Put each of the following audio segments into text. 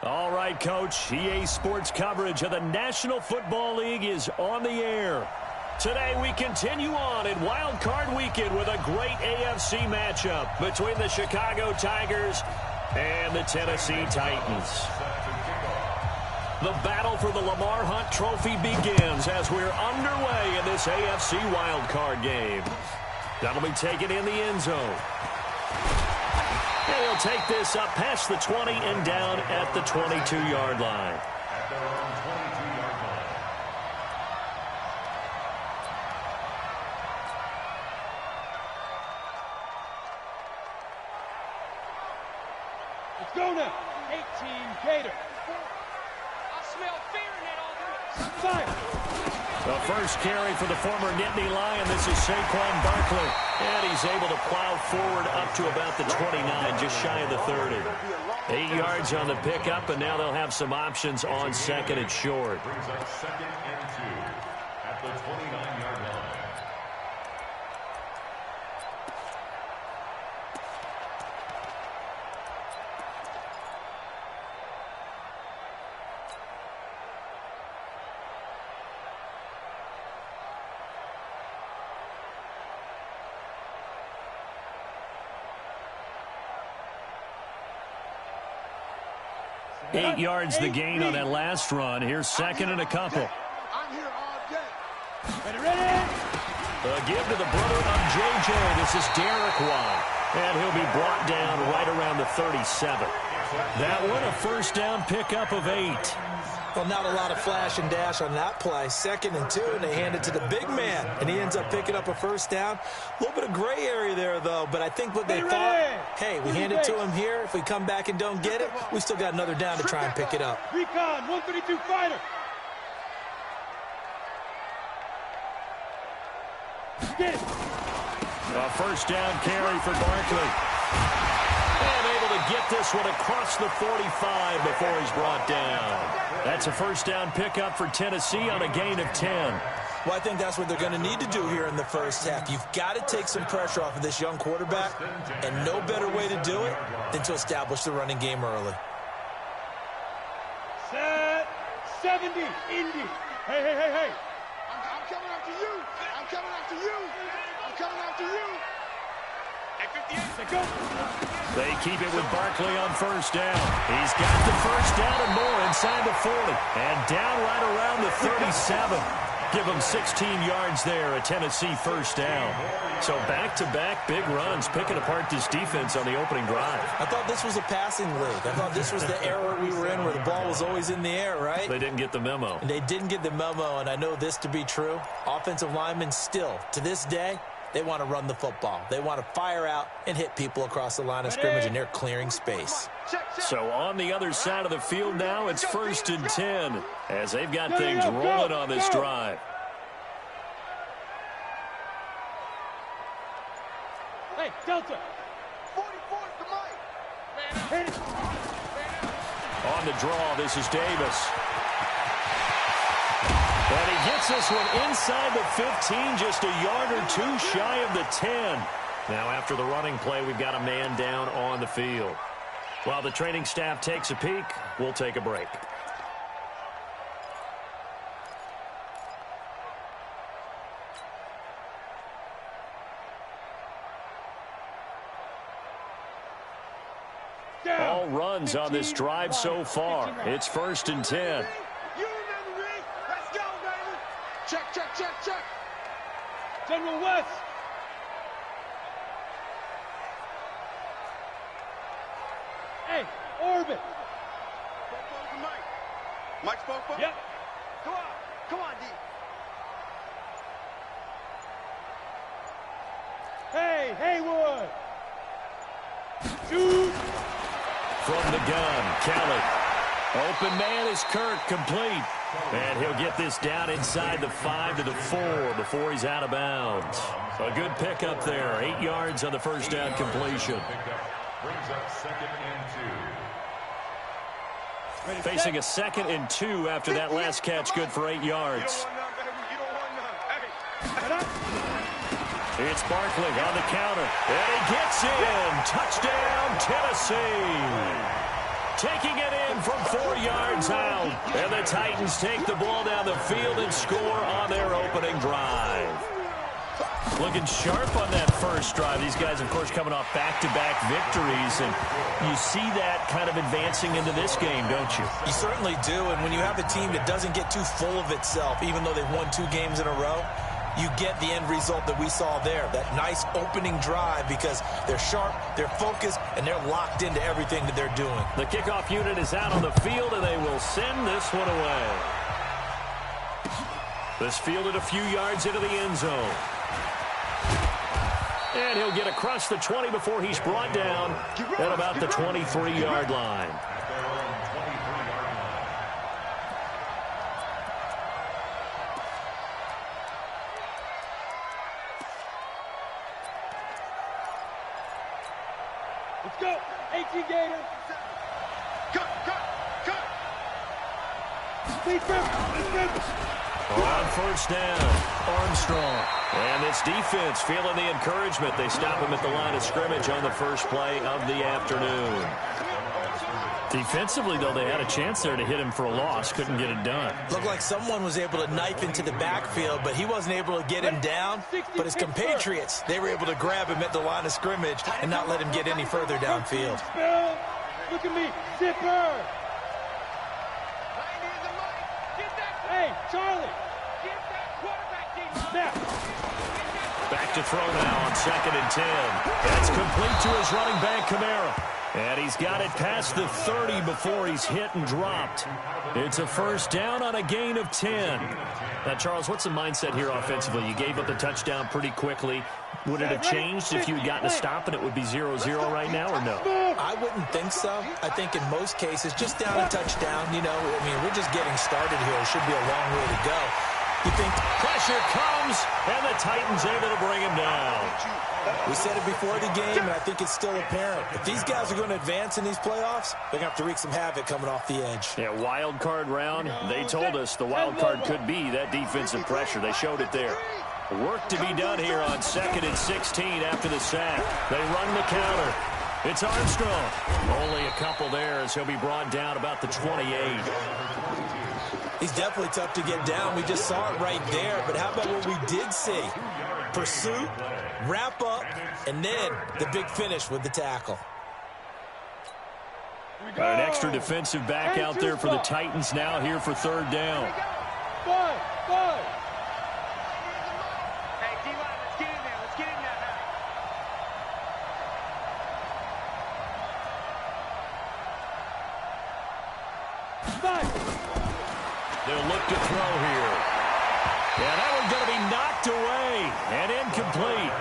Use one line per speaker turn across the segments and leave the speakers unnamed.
All right, Coach. EA Sports coverage of the National Football League is on the air. Today we continue on in Wild Card Weekend with a great AFC matchup between the Chicago Tigers and the Tennessee Titans. The battle for the Lamar Hunt Trophy begins as we're underway in this AFC Wild Card game. That'll be taken in the end zone. And he'll take this up past the 20 and down at the 22-yard line.
Let's go now. 18 Gator. I smell fear in that all. Fire.
The first carry for the former Nittany Lion. This is Saquon Barkley. And he's able to plow forward up to about the 29, just shy of the 30. 8 yards on the pickup, and now they'll have some options on second and short.
Brings up second and 2 at the 29-yard line.
Eight yards the gain on that last run. Here's second and a couple.
I'm here all day. Ready?
A give to the brother of J.J. This is Derek Watt. And he'll be brought down right around the 37. That one a first down pickup of 8.
Well, not a lot of flash and dash on that play. Second and 2, and they hand it to the big man. And he ends up picking up a first down. A little bit of gray area there, though. But I think what they thought, hey, we hand it to him here. If we come back and don't get it, we still got another down to try and pick it up.
Recon, 132 fighter. Get it.
A first down carry for Barkley. And able to get this one across the 45 before he's brought down. That's a first down pickup for Tennessee on a gain of 10.
Well, I think that's what they're going to need to do here in the first half. You've got to take some pressure off of this young quarterback, and no better way to do it than to establish the running game early.
Set 70, Indy. Hey. I'm coming after you. I'm coming after you. I'm coming after you. Go.
They keep it with Barkley on first down. He's got the first down and more inside the 40. And down right around the 37. Give him 16 yards there, a Tennessee first down. So back-to-back big runs, picking apart this defense on the opening drive.
I thought this was a passing league. I thought this was the era we were in where the ball was always in the air, right?
They didn't get the memo.
And they didn't get the memo, and I know this to be true. Offensive linemen still, to this day, they want to run the football. They want to fire out and hit people across the line of scrimmage, and they're clearing space.
So on the other side of the field now, it's first and 10 as they've got things rolling on this drive.
Hey, Delta. 44 to Mike.
On the draw, this is Davis. And he gets this one inside the 15, just a yard or two shy of the 10. Now after the running play, we've got a man down on the field. While the training staff takes a peek, we'll take a break. All runs on this drive so far. It's first and 10.
Check. General West. Hey, Orbit.
Mike spoke for?
Yep.
Come on, D.
Hey, Haywood. Shoot.
From the gun, Kelly. Open man is Kirk, complete. And he'll get this down inside the 5 to the 4 before he's out of bounds. A good pickup there. 8 yards on the first down completion.
Brings up second and 2.
Facing a second and 2 after that last catch, good for 8 yards. It's Barkley on the counter. And he gets in. Touchdown, Tennessee. taking it in from 4 yards out. And the Titans take the ball down the field and score on their opening drive. Looking sharp on that first drive. These guys, of course, coming off back-to-back victories, and you see that kind of advancing into this game, don't you?
You certainly do, and when you have a team that doesn't get too full of itself, even though they've won 2 games in a row, you get the end result that we saw there, that nice opening drive, because they're sharp, they're focused, and they're locked into everything that they're doing.
The kickoff unit is out on the field, and they will send this one away. This fielded a few yards into the end zone. And he'll get across the 20 before he's brought down at about the 23-yard line.
Let's go. 18 Gators.
Cut.
On first down, Armstrong. And this defense feeling the encouragement. They stop him at the line of scrimmage on the first play of the afternoon.
Defensively, though, they had a chance there to hit him for a loss. Couldn't get it done.
Looked like someone was able to knife into the backfield, but he wasn't able to get him down. But his compatriots, they were able to grab him at the line of scrimmage and not let him get any further downfield.
Look at me. Zipper. Hey, Charlie. Snap.
Back to throw now on 2nd and 10. That's complete to his running back, Kamara. And he's got it past the 30 before he's hit and dropped. It's a first down on a gain of 10.
Now, Charles, what's the mindset here offensively? You gave up the touchdown pretty quickly. Would it have changed if you had gotten a stop and it would be 0-0 right now, or no?
I wouldn't think so. I think in most cases, just down a touchdown, you know, I mean, we're just getting started here. It should be a long way to go. You think
pressure comes, and the Titans able to bring him down.
We said it before the game, and I think it's still apparent. If these guys are going to advance in these playoffs, they're going to have to wreak some havoc coming off the edge.
Yeah, wild card round. They told us the wild card could be that defensive pressure. They showed it there.
Work to be done here on 2nd and 16 after the sack. They run the counter. It's Armstrong. Only a couple there as he'll be brought down about the 28.
He's definitely tough to get down. We just saw it right there. But how about what we did see? Pursuit, wrap up, and then the big finish with the tackle.
An extra defensive back out there for the Titans now here for 3rd down.
Five.
Hey, D-line, let's get in there. Let's get in there now.
They'll look to throw here. Yeah, that one's going to be knocked away and incomplete.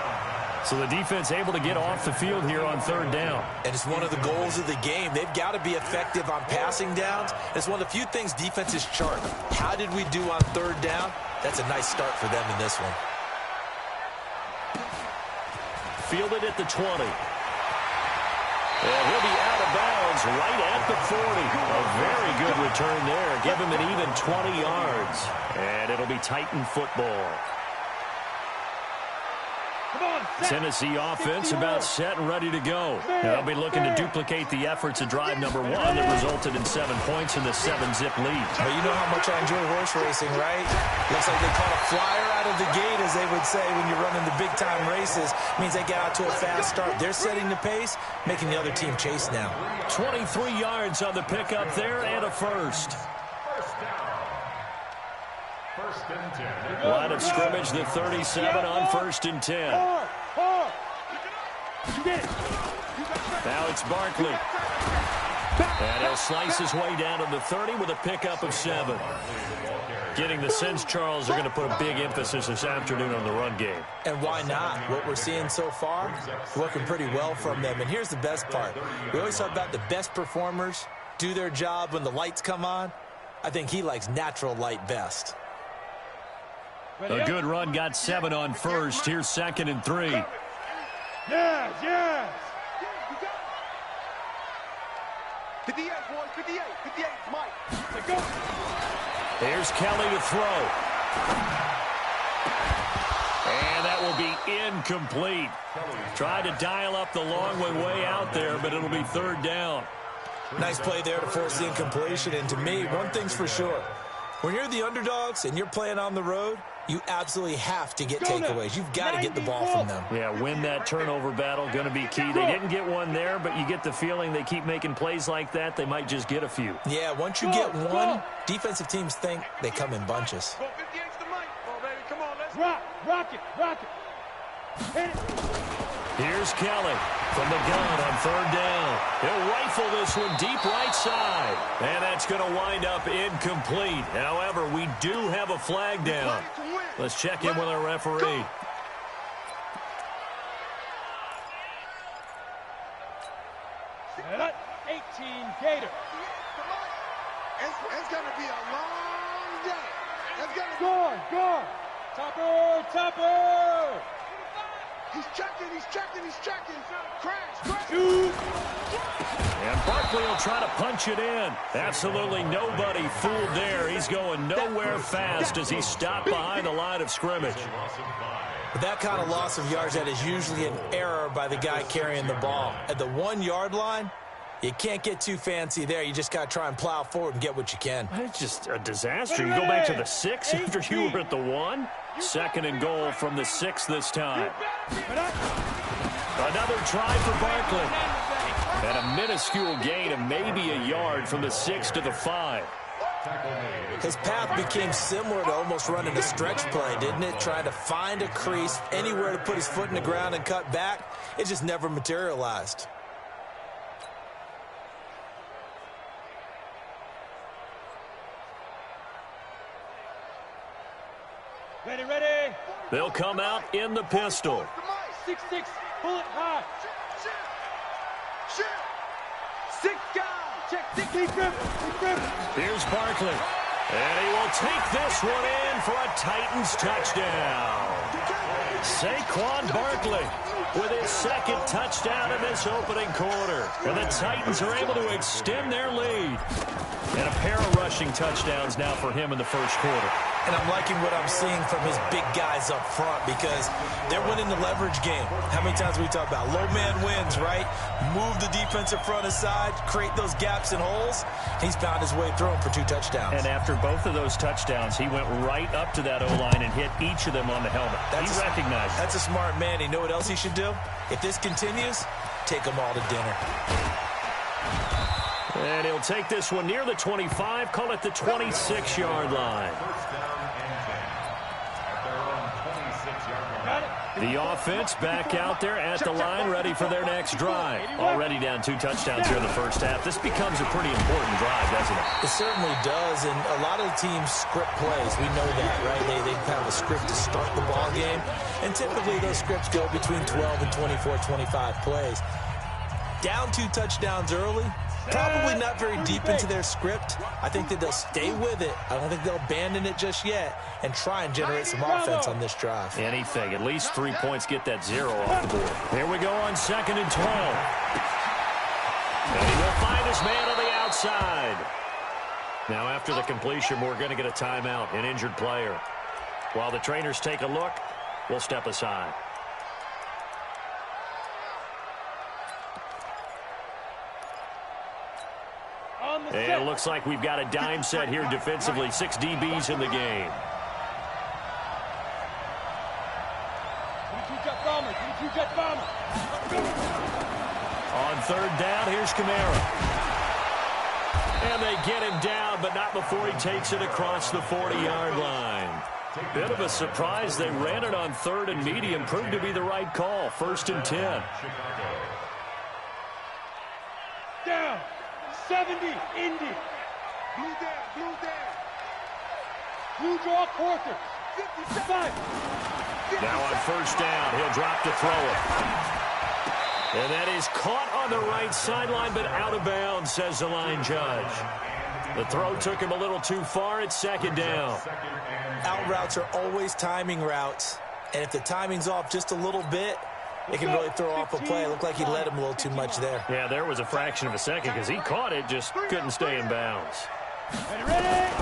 So the defense able to get off the field here on 3rd down.
And it's one of the goals of the game. They've got to be effective on passing downs. It's one of the few things defenses chart. How did we do on 3rd down? That's a nice start for them in this one.
Fielded at the 20. And he'll be out of bounds right at the 40. A very good return there. Give him an even 20 yards. And it'll be Titan football. Tennessee offense about set and ready to go. They'll be looking to duplicate the efforts of drive number 1 that resulted in 7 points in the 7-zip lead.
Well, you know how much I enjoy horse racing, right? Looks like they caught a flyer out of the gate, as they would say when you're running the big-time races. Means they get out to a fast start. They're setting the pace, making the other team chase now.
23 yards on the pickup there and a first. Line of scrimmage, the 37 on 1st and 10. Now it's Barkley. And he'll slice his way down to the 30 with a pickup of 7. Getting the sense, Charles, they're going to put a big emphasis this afternoon on the run game.
And why not? What we're seeing so far, working pretty well from them. And here's the best part. We always talk about the best performers do their job when the lights come on. I think he likes natural light best.
A good run, got 7 on 1st. Here's 2nd and 3.
Yes.
58, boys, 58. 58, Mike.
Let's go.
Here's Kelly to throw. And that will be incomplete. Tried to dial up the long one way out there, but it'll be 3rd down.
Nice play there to force the incompletion. And to me, one thing's for sure. When you're the underdogs and you're playing on the road, you absolutely have to get takeaways. You've got to get the ball from them.
Yeah, win that turnover battle, going to be key. They didn't get one there, but you get the feeling they keep making plays like that, they might just get a few.
Yeah, once you get one, defensive teams think they come in bunches.
Rock it. Hit it.
Here's Kelly from the gun on third down. He'll rifle this one deep right side. And that's going to wind up incomplete. However, we do have a flag down. Let's check in with our referee.
Set up. 18 Gator.
It's going to be a long day. It's going to
Guard. Topper.
He's checking. Crash.
Shoot.
And Barkley will try to punch it in. Absolutely nobody fooled there. He's going nowhere fast as he stopped behind the line of scrimmage.
With that kind of loss of yards, that is usually an error by the guy carrying the ball. At the 1 yard line, you can't get too fancy there. You just got to try and plow forward and get what you can.
It's just a disaster. You go back to the 6 after you were at the 1.
Second and goal from the 6 this time. Another try for Barkley. And a minuscule gain of maybe a yard from the 6 to the 5.
His path became similar to almost running a stretch play, didn't it? Trying to find a crease, anywhere to put his foot in the ground and cut back. It just never materialized.
Ready.
They'll come out in the pistol.
6-6, bullet high.
Shit. 6 guys. Check 6.
Keep grip.
Here's Barkley. And he will take this one in for a Titans touchdown. Saquon Barkley with his second touchdown in this opening quarter. And the Titans are able to extend their lead. And a pair of rushing touchdowns now for him in the first quarter.
And I'm liking what I'm seeing from his big guys up front because they're winning the leverage game. How many times we talk about low man wins, right? Move the defensive front aside, create those gaps and holes. He's found his way through them for 2 touchdowns.
And after both of those touchdowns, he went right up to that O-line and hit each of them on the helmet. He recognized it.
That's a smart man. You know what else he should do? If this continues, take them all to dinner.
And he'll take this one near the 25, call it the 26-yard line. The offense back out there at the line, ready for their next drive. Already down 2 touchdowns here in the first half. This becomes a pretty important drive, doesn't it?
It certainly does, and a lot of the teams script plays. We know that, right? They have a script to start the ball game, and typically those scripts go between 12 and 24, 25 plays. Down 2 touchdowns early, probably not very deep into their script. I think that they'll stay with it. I don't think they'll abandon it just yet and try and generate some offense on this drive.
Anything. At least 3 points, get that 0 off the board. Here we go on 2nd and 12. And he will find his man on the outside. Now after the completion, we're going to get a timeout, an injured player. While the trainers take a look, we'll step aside. And it looks like we've got a dime set here defensively. 6 DBs in the game.
22-jet bomber.
On 3rd down, here's Kamara. And they get him down, but not before he takes it across the 40-yard line. Bit of a surprise. They ran it on 3rd and medium. Proved to be the right call. 1st and 10.
Down. 70, Indy.
Blue down.
Blue draw quarter. 55.
Now on 1st down, he'll drop to throw it. And that is caught on the right sideline, but out of bounds, says the line judge. The throw took him a little too far. It's 2nd down.
Out routes are always timing routes, and if the timing's off just a little bit, it can really throw off a play. It looked like he led him a little too much there.
Yeah, there was a fraction of a second because he caught it, just couldn't stay in bounds.
Ready.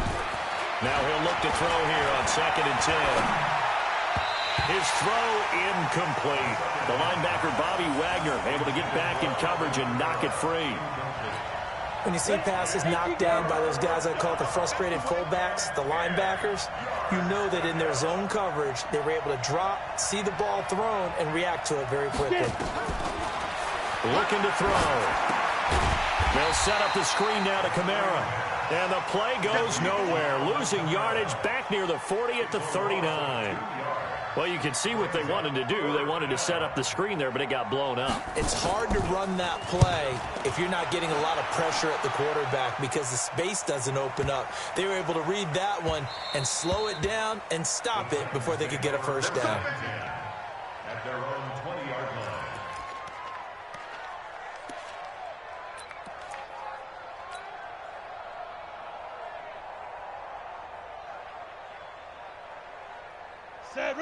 Now he'll look to throw here on 2nd and 10. His throw incomplete. The linebacker, Bobby Wagner, able to get back in coverage and knock it free.
When you see passes knocked down by those guys I call the frustrated fullbacks, the linebackers, you know that in their zone coverage, they were able to drop, see the ball thrown, and react to it very quickly.
Looking to throw. They'll set up the screen now to Kamara. And the play goes nowhere. Losing yardage back near the 40 at the 39. Well, you can see what they wanted to do. They wanted to set up the screen there, but it got blown up.
It's hard to run that play if you're not getting a lot of pressure at the quarterback because the space doesn't open up. They were able to read that one and slow it down and stop it before they could get a first down.
At their own 20-yard line.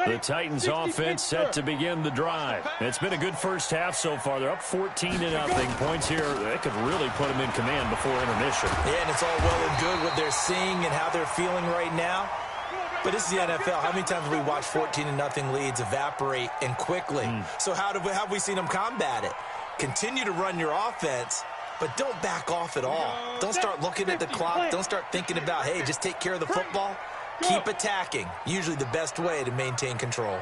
The Titans offense set to begin the drive. It's been a good first half so far. They're up 14-0. Points here, they could really put them in command before intermission.
Yeah, and it's all well and good what they're seeing and how they're feeling right now. But this is the NFL. How many times have we watched 14-0 leads evaporate and quickly? So how have we seen them combat it? Continue to run your offense, but don't back off at all. Don't start looking at the clock. Don't start thinking about, hey, just take care of the football. Keep attacking. Usually the best way to maintain control.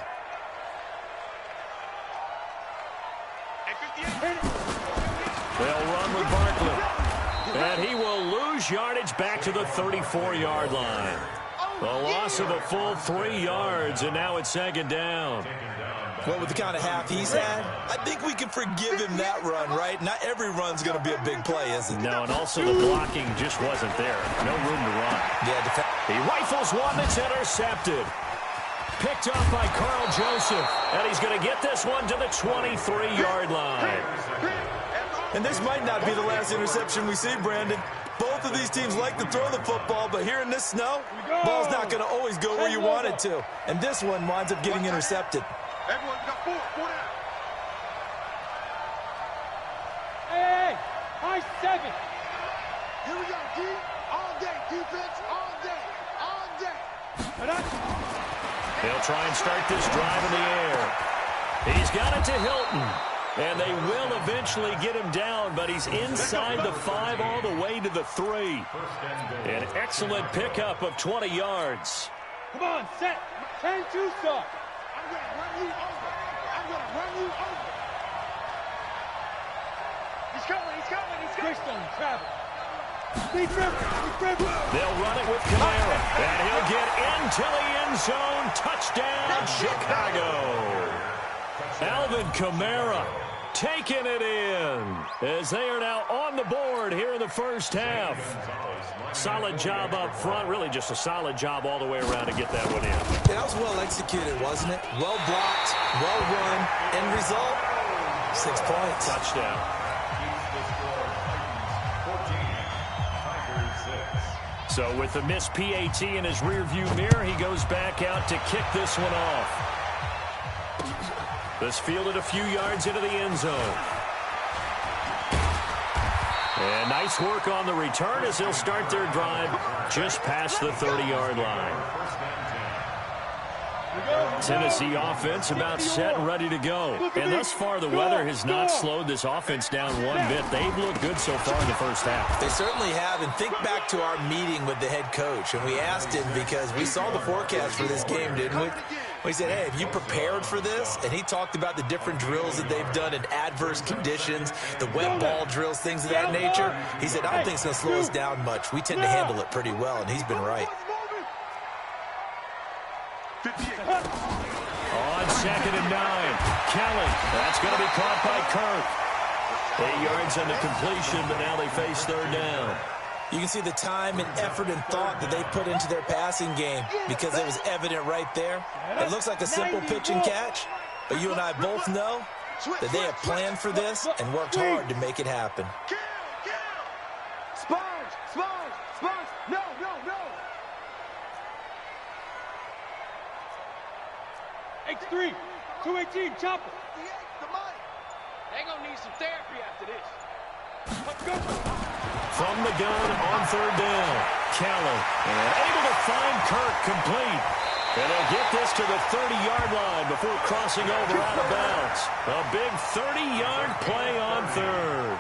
They'll run with Barkley. And he will lose yardage back to the 34-yard line. The loss of a full 3 yards, and now it's second down.
Well, with the kind of half he's had, I think we can forgive him that run, right? Not every run's going to be a big play, is it?
No, and also the blocking just wasn't there. No room to run.
Yeah,
he rifles one that's intercepted. Picked up by Carl Joseph. And he's going to get this one to the 23-yard line.
And this might not be the last interception we see, Brandon. Both of these teams like to throw the football, but here in this snow, ball's not going to always go where you want it to. And this one winds up getting intercepted.
Everyone got four down. Hey, high 7.
Here we go, D. All day, defense, all day, all day.
They'll try and start this drive in the air. He's got it to Hilton. And they will eventually get him down, but he's inside the 5 all the way to the 3. An excellent pickup of 20 yards.
Come on, set. 10-2 start.
I'm going to run you over. I'm going to run you over.
He's coming, he's coming, he's coming. Christian, travel. He's driven.
They'll run it with Kamara. And he'll get into the end zone. Touchdown, Chicago. Alvin Kamara taking it in as they are now on the board here in the first half. Solid job up front. Really just a solid job all the way around to get that one in.
Yeah, that was well executed, wasn't it? Well blocked, well run. End result, 6 points.
Touchdown. So with the missed PAT in his rearview mirror, he goes back out to kick this one off. This fielded a few yards into the end zone. And nice work on the return as they'll start their drive just past the 30-yard line. Tennessee offense about set and ready to go. And thus far, the weather has not slowed this offense down one bit. They've looked good so far in the first half.
They certainly have. And think back to our meeting with the head coach. And we asked him because we saw the forecast for this game, didn't we? We said, hey, have you prepared for this? And he talked about the different drills that they've done in adverse conditions, the wet ball drills, things of that nature. He said, I don't think it's going to slow us down much. We tend to handle it pretty well, and he's been right.
On 2nd and 9, Kelly. That's going to be caught by Kirk. 8 yards on the completion, but now they face 3rd down.
You can see the time and effort and thought that they put into their passing game because it was evident right there. It looks like a simple pitch and catch, but you and I both know that they have planned for this and worked hard to make it happen.
Sponge. No.
X3, 218, chopper.
They're going to need some therapy after this.
Let's go.
From the gun on 3rd down, Callan able to find Kirk complete. And they'll get this to the 30-yard line before crossing over out of bounds. A big 30-yard play on 3rd.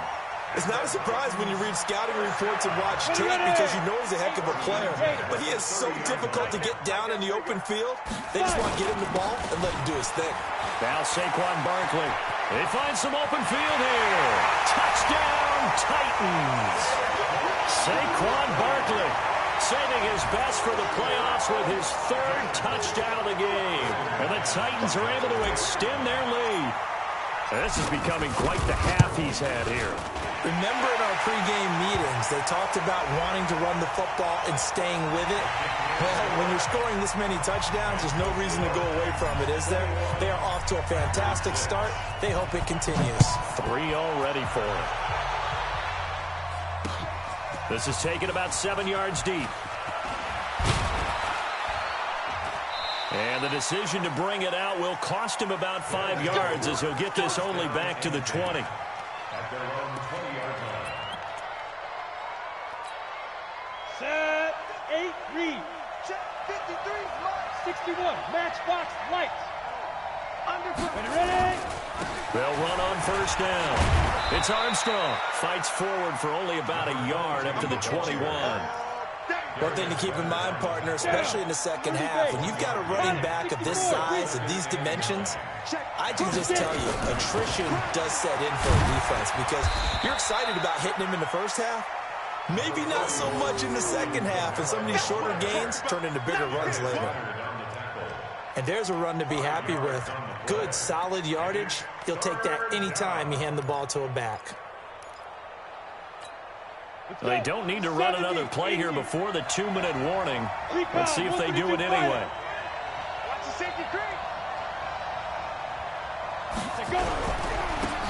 It's not a surprise when you read scouting reports and watch tape because you know he's a heck of a player. But he is so difficult to get down in the open field. They just want to get him the ball and let him do his thing.
Now Saquon Barkley. They find some open field here. Touchdown, Titans. Saquon Barkley saving his best for the playoffs with his third touchdown of the game. And the Titans are able to extend their lead. This is becoming quite the half he's had here.
Remember in our pregame meetings, they talked about wanting to run the football and staying with it. Well, when you're scoring this many touchdowns, there's no reason to go away from it, is there? They are off to a fantastic start. They hope it continues.
3 already for him. This is taken about 7 yards deep. And the decision to bring it out will cost him about 5 yards as he'll get this only back to the 20.
At their own 20-yard line.
Set, 8, read.
Check 53, mark.
61, matchbox, lights. Ready?
They'll run on first down. It's Armstrong. Fights forward for only about a yard up to the 21.
One thing to keep in mind, partner, especially in the second half, when you've got a running back of this size, of these dimensions, I can just tell you, attrition does set in for a defense because you're excited about hitting him in the first half. Maybe not so much in the second half, and some of these shorter gains turn into bigger runs later. And there's a run to be happy with. Good, solid yardage. He'll take that any time you hand the ball to a back.
They don't need to run another play here before the 2-minute warning. Let's see if they do it anyway.
Watch the safety creep.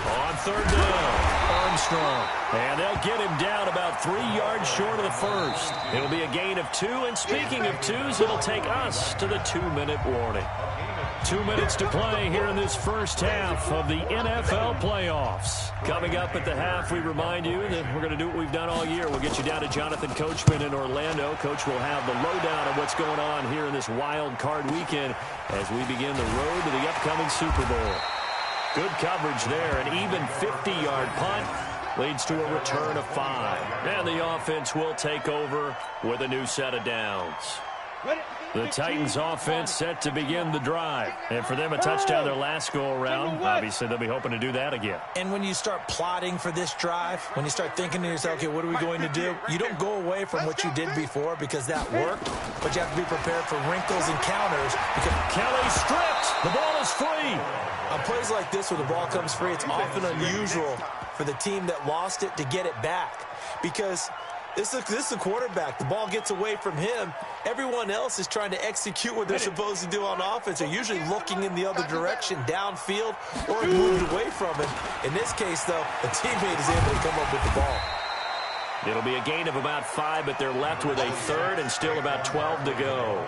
On third down, Armstrong. And they'll get him down about 3 yards short of the first. It'll be a gain of 2, and speaking of 2s, it'll take us to the 2-minute warning. 2 minutes to play here in this first half of the NFL playoffs. Coming up at the half, we remind you that we're going to do what we've done all year. We'll get you down to Jonathan Coachman in Orlando. Coach will have the lowdown of what's going on here in this wild card weekend as we begin the road to the upcoming Super Bowl. Good coverage there. An even 50-yard punt leads to a return of 5. And the offense will take over with a new set of downs. The Titans offense set to begin the drive. And for them, a touchdown their last go-around. Obviously, they'll be hoping to do that again.
And when you start plotting for this drive, when you start thinking to yourself, okay, what are we going to do? You don't go away from what you did before because that worked, but you have to be prepared for wrinkles and counters. Because
Kelly stripped. The ball is free.
on plays like this where the ball comes free, it's often unusual for the team that lost it to get it back because this is a quarterback. The ball gets away from him. Everyone else is trying to execute what they're supposed to do on offense. They're usually looking in the other direction, downfield, or moved away from it. In this case, though, a teammate is able to come up with the ball.
It'll be a gain of about 5, but they're left with a third and still about 12 to go.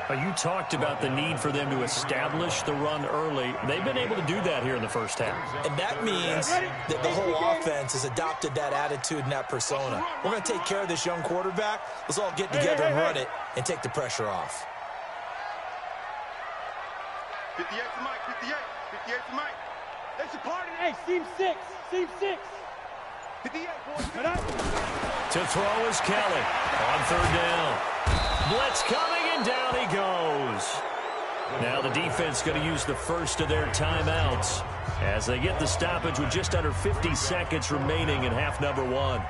You talked about the need for them to establish the run early. They've been able to do that here in the first half.
And that means that the whole offense has adopted that attitude and that persona. We're going to take care of this young quarterback. Let's all get together and run it and take the pressure off.
58 to Mike, 58. 58 to Mike. They supporting it.
Hey, seam 6. Seam 6.
58, boys.
To throw is Kelly on third down. Blitz coming, and down he goes. Now the defense going to use the first of their timeouts as they get the stoppage with just under 50 seconds remaining in half number 1.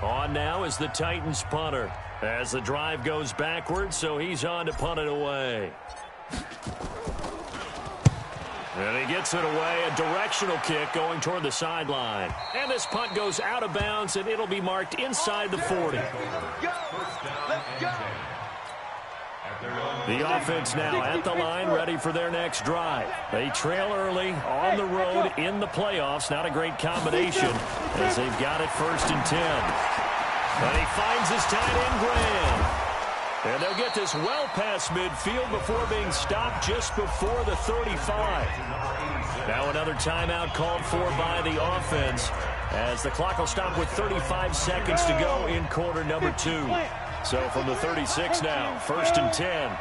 On now is the Titans punter as the drive goes backwards, so he's on to punt it away. And he gets it away, a directional kick going toward the sideline. And this punt goes out of bounds, and it'll be marked inside the 40.
Let's go.
The offense now at the line, ready for their next drive. They trail early on the road in the playoffs. Not a great combination as they've got it 1st and 10. And he finds his tight end, Graham. And they'll get this well past midfield before being stopped just before the 35. Now another timeout called for by the offense as the clock will stop with 35 seconds to go in quarter number 2. So from the 36 now, 1st and 10.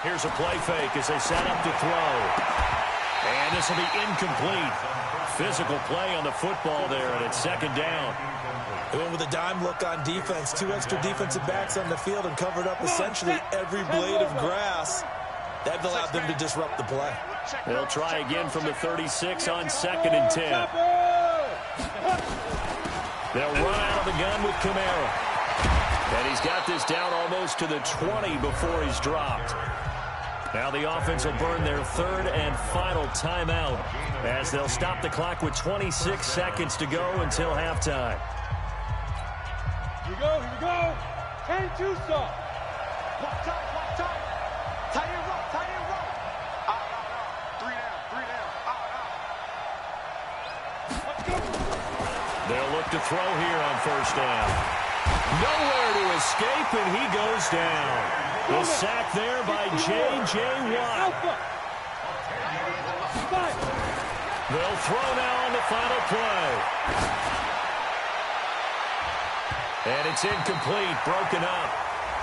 Here's a play fake as they set up to throw. And this will be incomplete. Physical play on the football there, and it's second down.
They went with a dime look on defense. 2 extra defensive backs on the field and covered up essentially every blade of grass. That allowed them to disrupt the play.
They'll try again from the 36 on 2nd and 10. They'll run out of the gun with Kamara. And he's got this down almost to the 20 before he's dropped. Now the offense will burn their 3rd and final timeout as they'll stop the clock with 26 seconds to go until halftime.
Here we go, here we go. 10-2 stop.
One time. Tie your rope. Out. 3 down. Out.
Let's go.
They'll look to throw here on 1st down. Nowhere to escape, and he goes down. The sack there by J.J. Watt. They'll throw now on the final play. And it's incomplete, broken up.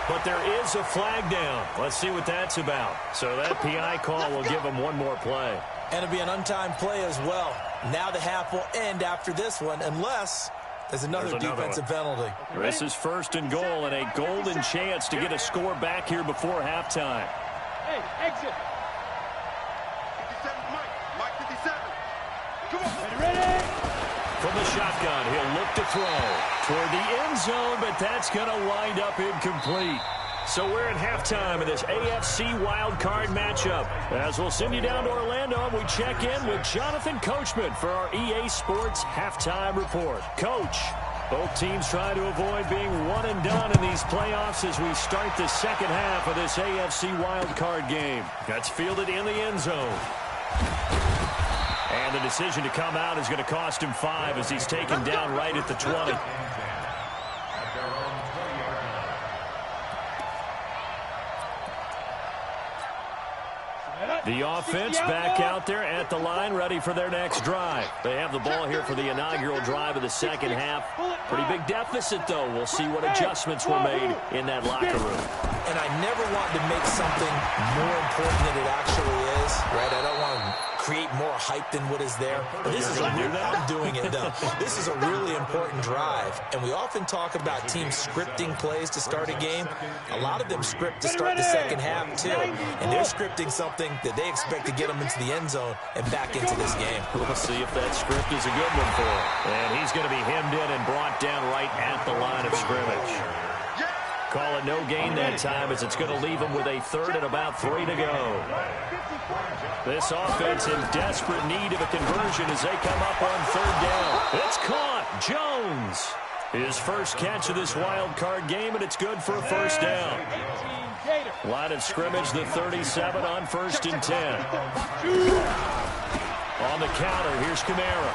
But there is a flag down. Let's see what that's about. So that PI call will give them one more play.
And it'll be an untimed play as well. Now the half will end after this one, unless there's another defensive penalty.
This is 1st and goal, and a golden chance to get a score back here before halftime.
Hey, exit.
57, Mike 57. Come on.
Ready?
From the shotgun, he'll look to throw toward the end zone, but that's going to wind up incomplete. So we're at halftime of this AFC wildcard matchup. As we'll send you down to Orlando, and we check in with Jonathan Coachman for our EA Sports Halftime Report. Coach, both teams try to avoid being one and done in these playoffs as we start the second half of this AFC wildcard game. That's fielded in the end zone. And the decision to come out is going to cost him 5 as he's taken down right at the 20. The offense back out there at the line, ready for their next drive. They have the ball here for the inaugural drive of the second half. Pretty big deficit, though. We'll see what adjustments were made in that locker room.
And I never want to make something more important than it actually is, right? I don't want to create more hype than what is there. But this is I'm doing it, though. This is a really important drive. And we often talk about teams scripting plays to start a game. A lot of them script to start the second half, too. And they're scripting something that they expect to get them into the end zone and back into this game.
We'll see if that script is a good one for him. And he's going to be hemmed in and brought down right at the line of scrimmage. Call it no gain that time as it's going to leave him with a 3rd and about 3 to go. This offense in desperate need of a conversion as they come up on 3rd down. It's caught. Jones. His first catch of this wild card game, and it's good for a 1st down. Line of scrimmage, the 37 on 1st and 10. On the counter, here's Kamara.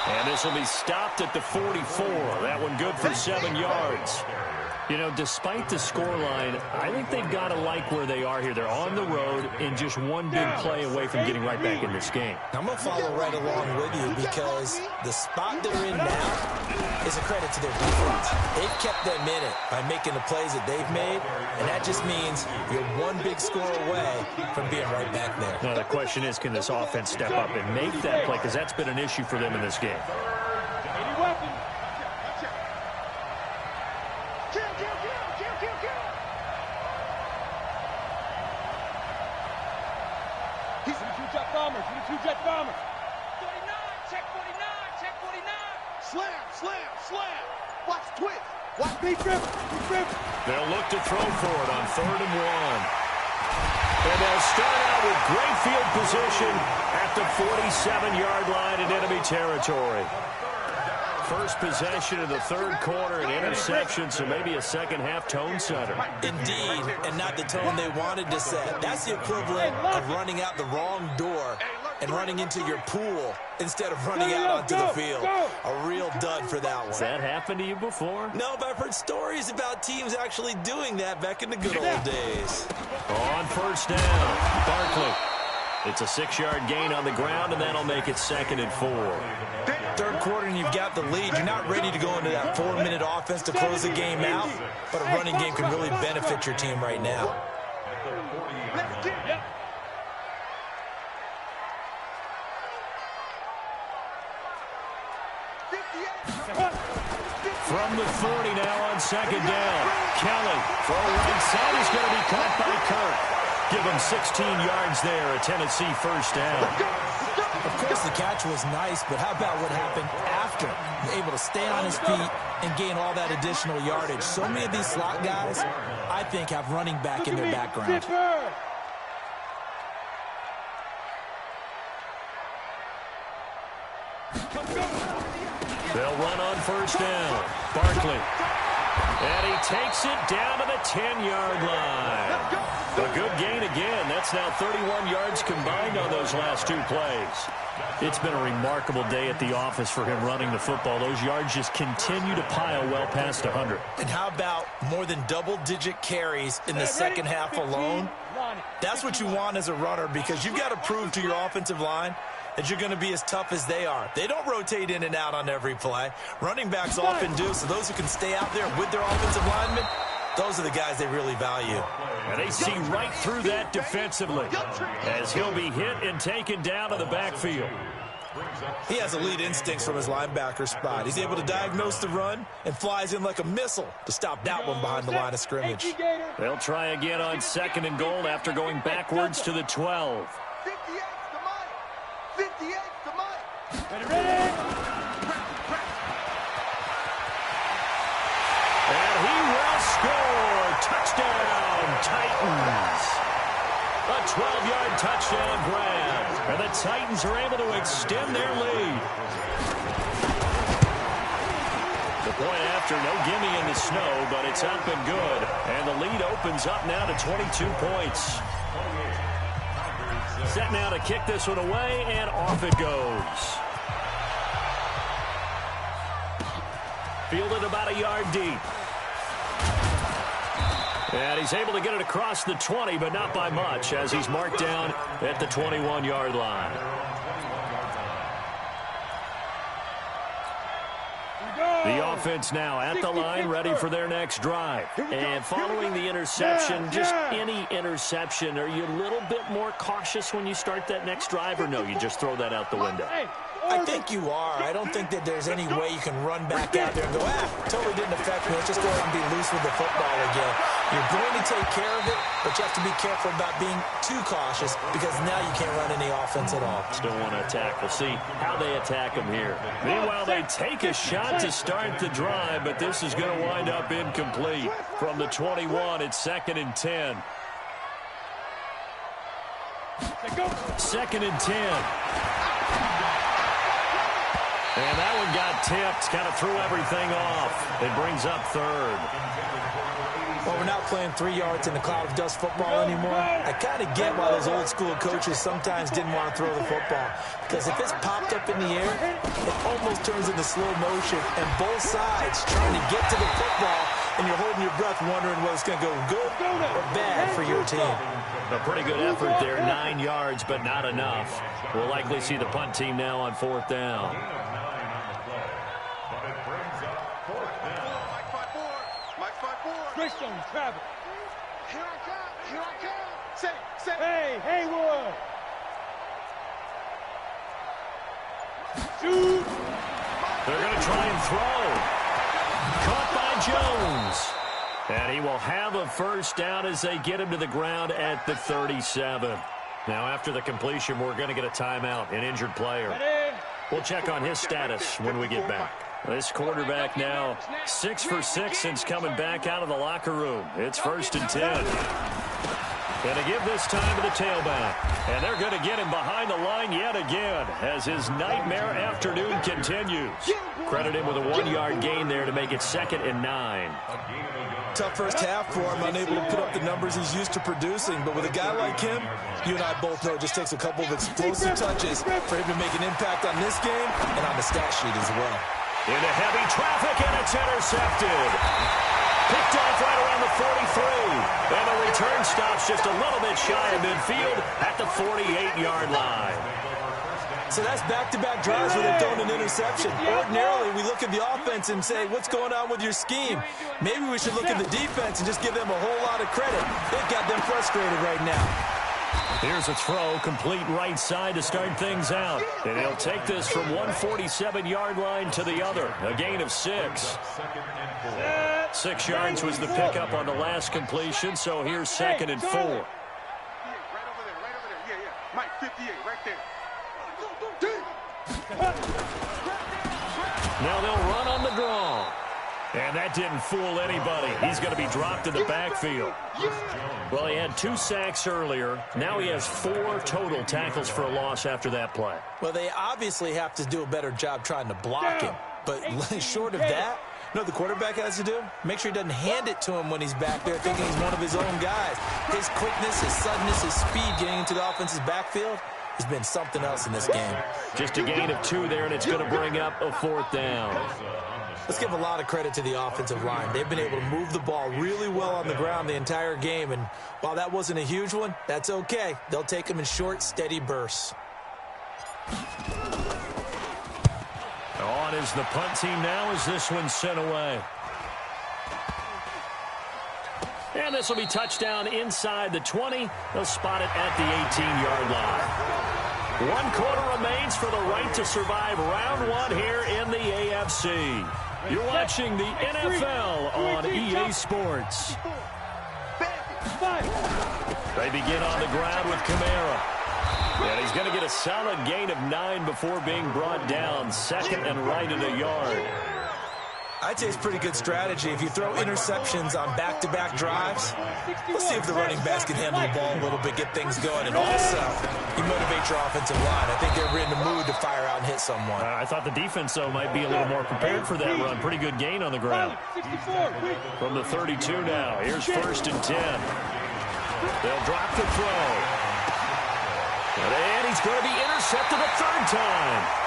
And this will be stopped at the 44. That one good for 7 yards. You know, despite the scoreline, I think they've got to like where they are here. They're on the road and just one big play away from getting right back in this game.
I'm going to follow right along with you because the spot they're in now is a credit to their defense. They've kept them in it by making the plays that they've made, and that just means you're one big score away from being right back there.
Now, the question is, can this offense step up and make that play? Because that's been an issue for them in this game.
Slam. Watch twist. Watch
big grip.
They'll look to throw for it on 3rd and 1. And they'll start out with great field position at the 47-yard line in enemy territory. First possession of the 3rd quarter, an interception, so maybe a second-half tone setter.
Indeed, and not the tone they wanted to set. That's the equivalent of running out the wrong door and running into your pool instead of running out onto the field. A real dud for that one.
Has that happened to you before?
No, but I've heard stories about teams actually doing that back in the good old days.
On 1st down, Barkley. It's a 6-yard gain on the ground, and that'll make it 2nd and 4.
3rd quarter, and you've got the lead. You're not ready to go into that 4-minute offense to close the game out, but a running game can really benefit your team right now.
the 40 now on second down. Kelly, throw right side is going to be caught by Kirk. Give him 16 yards there, a Tennessee first down.
Of course, the catch was nice, but how about what happened after? Able to stay on his feet and gain all that additional yardage. So many of these slot guys, I think, have running back in their background.
They'll run on first down. Barkley. And he takes it down to the 10-yard line. A good gain again. That's now 31 yards combined on those last two plays.
It's been a remarkable day at the office for him running the football. Those yards just continue to pile well past 100.
And how about more than double-digit carries in the second half alone? That's what you want as a runner, because you've got to prove to your offensive line that you're going to be as tough as they are. They don't rotate in and out on every play. Running backs often do, so those who can stay out there with their offensive linemen, those are the guys they really value.
And they see right through that defensively as he'll be hit and taken down to the backfield.
He has elite instincts from his linebacker spot. He's able to diagnose the run and flies in like a missile to stop that one behind the line of scrimmage.
They'll try again on second and goal after going backwards to the 12.
58 to Mike.
And he will score. Touchdown, Titans. A 12-yard touchdown grab. And the Titans are able to extend their lead. The point after, no gimme in the snow, but it's up and good. And the lead opens up now to 22 points. Set now to kick this one away, and off it goes. Fielded about a yard deep. And he's able to get it across the 20, but not by much, as he's marked down at the 21-yard line. The offense now at the line, ready for their next drive. And following the interception, just any interception, are you a little bit more cautious when you start that next drive, or no, you just throw that out the window?
I think you are. I don't think that there's any way you can run back out there and go, totally didn't affect me. Let's just go ahead and be loose with the football again. You're going to take care of it, but you have to be careful about being too cautious, because now you can't run any offense at all.
Still want to attack. We'll see how they attack them here. Meanwhile, they take a shot to start the drive, but this is going to wind up incomplete. From the 21, it's 2nd and 10. 2nd and 10. And that one got tipped, kind of threw everything off. It brings up 3rd.
Well, we're not playing 3 yards in the cloud of dust football anymore. I kind of get why those old school coaches sometimes didn't want to throw the football. Because if it's popped up in the air, it almost turns into slow motion. And both sides trying to get to the football, and you're holding your breath wondering whether it's going to go good or bad for your team.
A pretty good effort there, 9 yards, but not enough. We'll likely see the punt team now on 4th down.
Christian travel.
Here I come. Here I come. Say.
Hey, Haywood. Shoot.
They're going to try and throw. Caught by Jones. And he will have a first down as they get him to the ground at the 37. Now, after the completion, we're going to get a timeout, an injured player. We'll check on his status when we get back. This quarterback now 6 for 6 since coming back out of the locker room. It's 1st and 10. And to give this time to the tailback. And they're going to get him behind the line yet again as his nightmare afternoon continues. Credit him with a 1-yard gain there to make it 2nd and 9.
Tough first half for him, unable to put up the numbers he's used to producing. But with a guy like him, you and I both know it just takes a couple of explosive touches for him to make an impact on this game and on the stat sheet as well.
Into heavy traffic, and it's intercepted. Picked off right around the 43. And the return stops just a little bit shy of midfield at the 48-yard line.
So that's back-to-back drives where they've thrown an interception. Ordinarily, we look at the offense and say, what's going on with your scheme? Maybe we should look at the defense and just give them a whole lot of credit. They've got them frustrated right now.
Here's a throw, complete right side to start things out. And he'll take this from 147-yard line to the other. A gain of 6. 6 yards was the pickup on the last completion, so here's 2nd and 4.
Right over there. Yeah. Mike, 58, right there.
Now they'll run on the draw. And that didn't fool anybody. He's going to be dropped in the backfield. Well, he had 2 sacks earlier. Now he has 4 total tackles for a loss after that play.
Well, they obviously have to do a better job trying to block him. But short of that, you know what the quarterback has to do? Make sure he doesn't hand it to him when he's back there thinking he's one of his own guys. His quickness, his suddenness, his speed getting into the offense's backfield has been something else in this game.
Just a gain of 2 there, and it's going to bring up a 4th down.
Let's give a lot of credit to the offensive line. They've been able to move the ball really well on the ground the entire game, and while that wasn't a huge one, that's okay. They'll take them in short, steady bursts.
On is the punt team now as this one's sent away. And this will be touchdown inside the 20. They'll spot it at the 18-yard line. 1 quarter remains for the right to survive round 1 here in the AFC. You're watching the NFL on EA Sports. They begin on the ground with Kamara. And he's going to get a solid gain of 9 before being brought down. 2nd and right at a yard.
I'd say it's pretty good strategy. If you throw interceptions on back-to-back drives, let's see if the running backs can handle the ball a little bit, get things going. And also, you motivate your offensive line. I think they're in the mood to fire out and hit someone.
I thought the defense, though, might be a little more prepared for that run. Pretty good gain on the ground. From the 32 now, here's 1st and 10. They'll drop the throw. And he's going to be intercepted a 3rd time.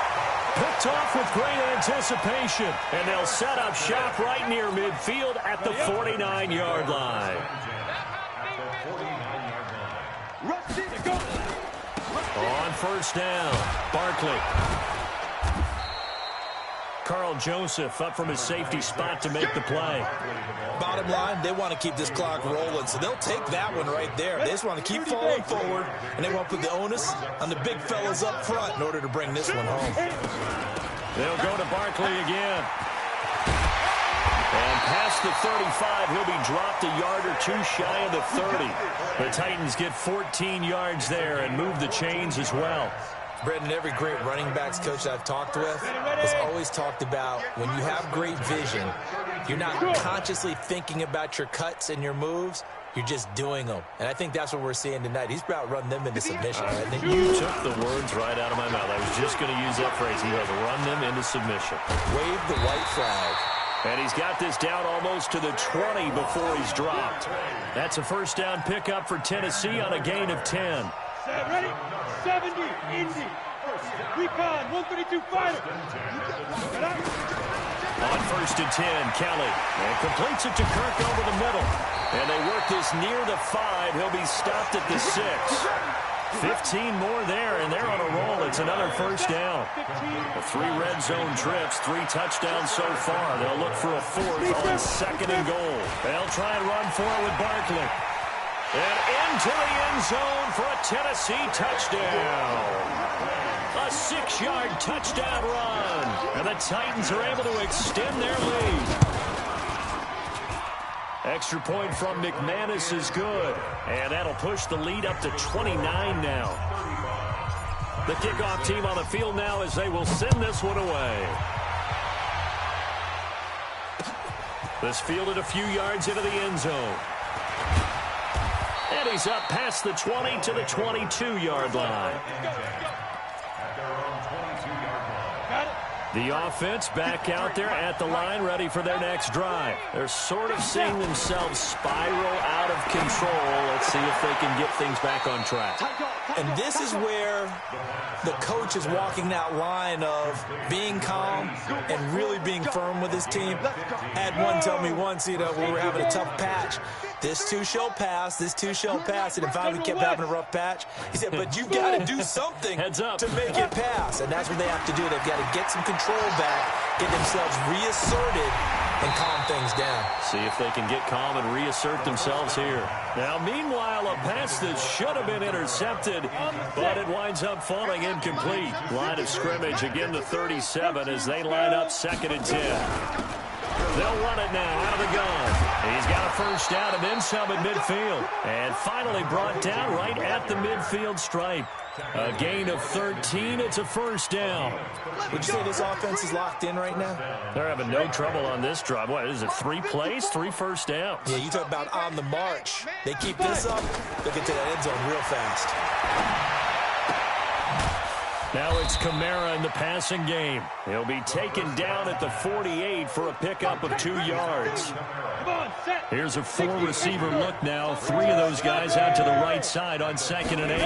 Picked off with great anticipation. And they'll set up shop right near midfield at the 49-yard line. On 1st down, Barkley. Carl Joseph up from his safety spot to make the play.
Bottom line, they want to keep this clock rolling, so they'll take that one right there. They just want to keep falling forward, and they want to put the onus on the big fellas up front in order to bring this one home.
They'll go to Barkley again. And past the 35, he'll be dropped a yard or 2 shy of the 30. The Titans get 14 yards there and move the chains as well.
Brendan, every great running backs coach I've talked with has always talked about when you have great vision, you're not consciously thinking about your cuts and your moves. You're just doing them. And I think that's what we're seeing tonight. He's about run them into submission.
You took the words right out of my mouth. I was just going to use that phrase. He has run them into submission.
Wave the white flag.
And he's got this down almost to the 20 before he's dropped. That's a 1st down pickup for Tennessee on a gain of 10.
Ready? 70, Indy. Recon, 132 fighter.
On 1st and 10, Kelly. And completes it to Kirk over the middle. And they work this near the 5. He'll be stopped at the 6. 15 more there, and they're on a roll. It's another 1st down. 3 red zone trips, 3 touchdowns so far. They'll look for a 4th on 2nd and goal. They'll try and run for it with Barkley. And into the end zone for a Tennessee touchdown. A 6-yard touchdown run. And the Titans are able to extend their lead. Extra point from McManus is good. And that'll push the lead up to 29 now. The kickoff team on the field now as they will send this one away. This fielded a few yards into the end zone. And he's up past the 20 to the 22-yard line. The offense back out there at the line, ready for their next drive. They're sort of seeing themselves spiral out of control. Let's see if they can get things back on track.
And this is where the coach is walking that line of being calm and really being firm with his team. I had one tell me once, you know, when we were having a tough patch, this too shall pass, this too shall pass. And finally we kept having a rough patch. He said, but you've got to do something to make it pass. And that's what they have to do. They've got to get some control back, get themselves reasserted, and calm things down.
See if they can get calm and reassert themselves here. Now, meanwhile, a pass that should have been intercepted, but it winds up falling incomplete. Line of scrimmage, again the 37 as they line up 2nd and 10. They'll run it now out of the gun. He's got a first down and then some at midfield. And finally brought down right at the midfield stripe. A gain of 13. It's a first down.
Would you say this offense is locked in right now?
They're having no trouble on this drive. What is it, 3 plays, 3 first downs?
Yeah, you talk about on the march. They keep this up, they'll get to that end zone real fast.
Now it's Kamara in the passing game. He'll be taken down at the 48 for a pickup of 2 yards. Here's a 4-receiver look now. 3 of those guys out to the right side on 2nd and 8.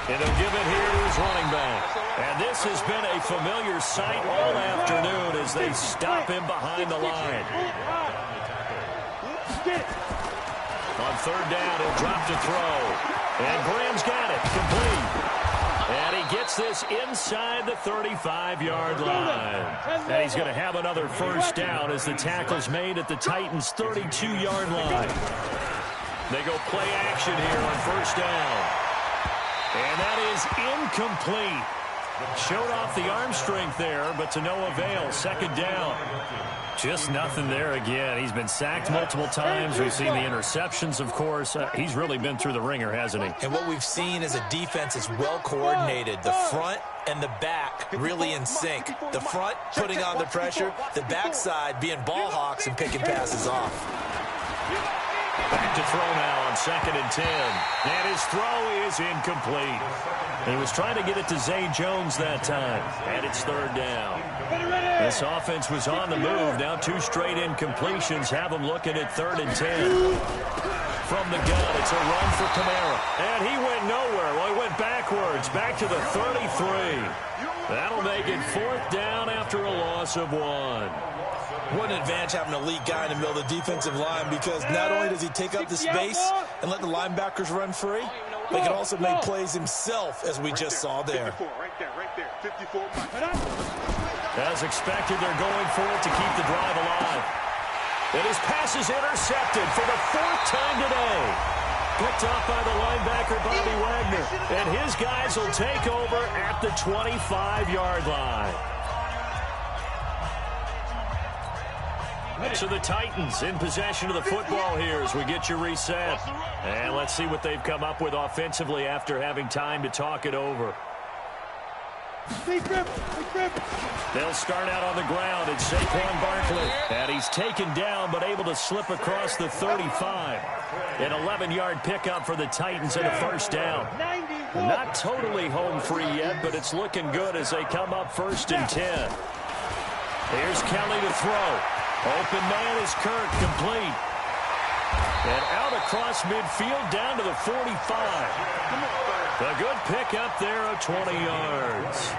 And he'll give it here to his running back. And this has been a familiar sight all afternoon as they stop him behind the line. On 3rd down, he'll drop to throw. And Graham's got it. Complete. And he gets this inside the 35-yard line. And he's going to have another first down as the tackle's made at the Titans' 32-yard line. They go play action here on 1st down. And that is incomplete. Showed off the arm strength there, but to no avail. 2nd down. Just nothing there again. He's been sacked multiple times. We've seen the interceptions, of course. He's really been through the ringer, hasn't he?
And what we've seen is a defense that's well coordinated. The front and the back really in sync. The front putting on the pressure. The backside being ball hawks and picking passes off.
Back to throw now on 2nd and 10. And his throw is incomplete. He was trying to get it to Zay Jones that time. And it's 3rd down. This offense was on the move. Now 2 straight incompletions have them looking at 3rd and 10. From the gun, it's a run for Kamara. And he went nowhere. Well, he went backwards. Back to the 33. That'll make it 4th down after a loss of 1.
What an advantage having an elite guy in the middle of the defensive line, because not only does he take up the space and let the linebackers run free, but he can also make plays himself, as we just saw there.
As expected, they're going for it to keep the drive alive. And his pass is intercepted for the 4th time today. Picked off by the linebacker, Bobby Wagner. And his guys will take over at the 25-yard line. So the Titans in possession of the football here as we get you reset. And let's see what they've come up with offensively after having time to talk it over. They'll start out on the ground. It's Saquon Barkley. And he's taken down but able to slip across the 35. An 11-yard pickup for the Titans and a first down. Not totally home free yet, but it's looking good as they come up 1st and 10. Here's Kelly to throw. Open man is Kirk, complete. And out across midfield down to the 45. A good pickup there of 20 yards.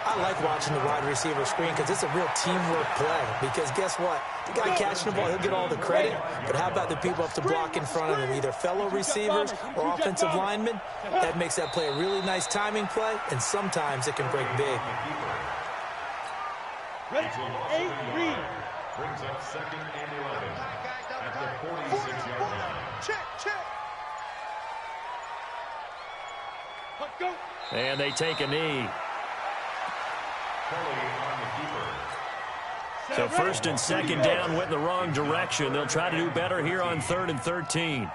I like watching the wide receiver screen because it's a real teamwork play. Because guess what? The guy catching the ball, he'll get all the credit. But how about the people up to block in front of him, either fellow receivers or offensive linemen? That makes that play a really nice timing play, and sometimes it can break big.
Brings up 2nd and 11 at the 46-yard line.
Check.
And they take a knee.
Kelly on the keeper.
So 1st and 2nd down went in the wrong direction. They'll try to do better here on 3rd and 13.